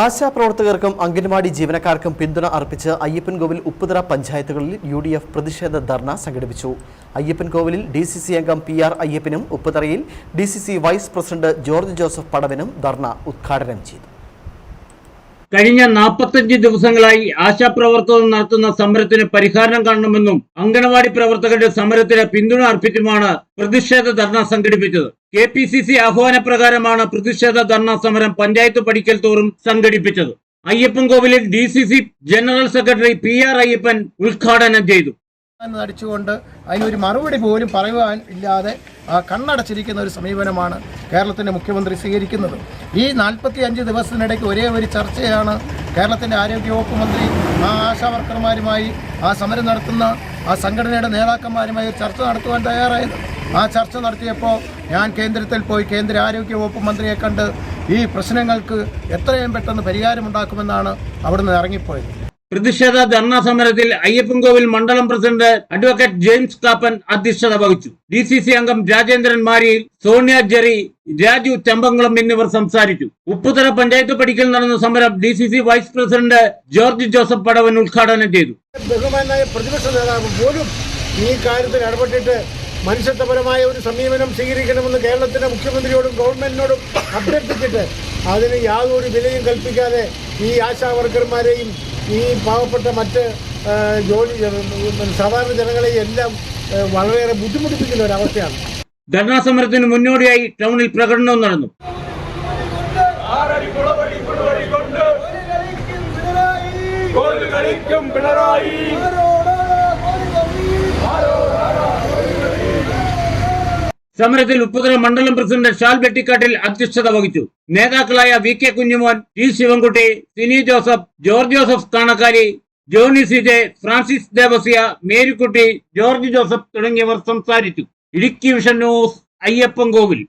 ആശാപ്രവർത്തകർക്കും അംഗൻവാടി ജീവനക്കാർക്കും പിന്തുണ അർപ്പിച്ച് അയ്യപ്പൻകോവിൽ ഉപ്പുതറ പഞ്ചായത്തുകളിൽ UDF പ്രതിഷേധ ധർണ സംഘടിപ്പിച്ചു. അയ്യപ്പൻകോവിലിൽ DCC അംഗം PR അയ്യപ്പനും ഉപ്പുതറയിൽ DCC vice president George Joseph പടവനും ധർണ ഉദ്ഘാടനം ചെയ്തു. കഴിഞ്ഞ 45 ദിവസങ്ങളായി ആശാപ്രവർത്തകർ നടത്തുന്ന സമരത്തിന് പരിഹാരം കാണണമെന്നും അംഗനവാടി പ്രവർത്തകരുടെ സമരത്തിന് പിന്തുണ അർപ്പിച്ചുമാണ് പ്രതിഷേധ ധർണ സംഘടിപ്പിച്ചത്. KPCC ആഹ്വാനപ്രകാരമാണ് പ്രതിഷേധ ധർണ സമരം പഞ്ചായത്ത് പടിക്കൽ തോറും സംഘടിപ്പിച്ചത്. അയ്യപ്പൻകോവിലിൽ DCC general secretary PR Ayyappan ഉദ്ഘാടനം ചെയ്തു. നടിച്ചുകൊണ്ട് അതിനൊരു മറുപടി പോലും പറയുവാൻ ഇല്ലാതെ കണ്ണടച്ചിരിക്കുന്ന ഒരു സമീപനമാണ് കേരളത്തിൻ്റെ മുഖ്യമന്ത്രി സ്വീകരിക്കുന്നത്. ഈ 45 ദിവസത്തിനിടയ്ക്ക് ഒരേ ഒരു ചർച്ചയാണ് കേരളത്തിൻ്റെ ആരോഗ്യവകുപ്പ് മന്ത്രി ആശാവർക്കർമാരുമായി സമരം നടത്തുന്ന സംഘടനയുടെ നേതാക്കന്മാരുമായി ചർച്ച നടത്തുവാൻ തയ്യാറായത്. ചർച്ച നടത്തിയപ്പോൾ ഞാൻ കേന്ദ്രത്തിൽ പോയി കേന്ദ്ര ആരോഗ്യവകുപ്പ് മന്ത്രിയെ കണ്ട് ഈ പ്രശ്നങ്ങൾക്ക് എത്രയും പെട്ടെന്ന് പരിഹാരമുണ്ടാക്കുമെന്നാണ് അവിടുന്ന് ഇറങ്ങിപ്പോയത്. പ്രതിഷേധ ധർണാ സമരത്തിൽ അയ്യപ്പൻകോവിൽ മണ്ഡലം പ്രസിഡന്റ് അഡ്വക്കേറ്റ് ജെയിംസ് കാപ്പൻ അധ്യക്ഷത വഹിച്ചു. DCC അംഗം രാജേന്ദ്രൻ മാരിയിൽ, സോണിയ ജെറി, രാജു ചമ്പംകുളം എന്നിവർ സംസാരിച്ചു. ഉപ്പുതറ പഞ്ചായത്ത് പടിക്കൽ നടന്ന സമരം DCC vice president George Joseph Padavan ഉദ്ഘാടനം ചെയ്തു. ബഹുമാനായ പ്രതിപക്ഷ നേതാവ് പോലും ഈ കാര്യത്തിൽ ഇടപെട്ടിട്ട് മനുഷ്യത്വപരമായ ഒരു സമീപനം സ്വീകരിക്കണമെന്ന് കേരളത്തിൻ്റെ മുഖ്യമന്ത്രിയോടും ഗവൺമെന്റിനോടും അഭ്യർത്ഥിച്ചിട്ട് അതിന് യാതൊരു വിലയും കൽപ്പിക്കാതെ ഈ ആശാ വർക്കർമാരെയും ഈ പാവപ്പെട്ട മറ്റ് സാധാരണ ജനങ്ങളെയും എല്ലാം വളരെയേറെ ബുദ്ധിമുട്ടിപ്പിക്കുന്ന ഒരവസ്ഥയാണ്. ധർണാ സമരത്തിന് മുന്നോടിയായി ടൗണിൽ പ്രകടനവും നടന്നു. സമരത്തിൽ ഉപ്പുതറ മണ്ഡലം പ്രസിഡന്റ് ഷാൽ വെട്ടിക്കാട്ടിൽ അധ്യക്ഷത വഹിച്ചു. നേതാക്കളായ VK Kunjumon, T Sivankutty, Sini Joseph, George Joseph Kanakkari, Johny CJ, Francis Devasya, Marykutty, George Joseph തുടങ്ങിയവർ സംസാരിച്ചു. Idukki vision news, Ayyappancoil.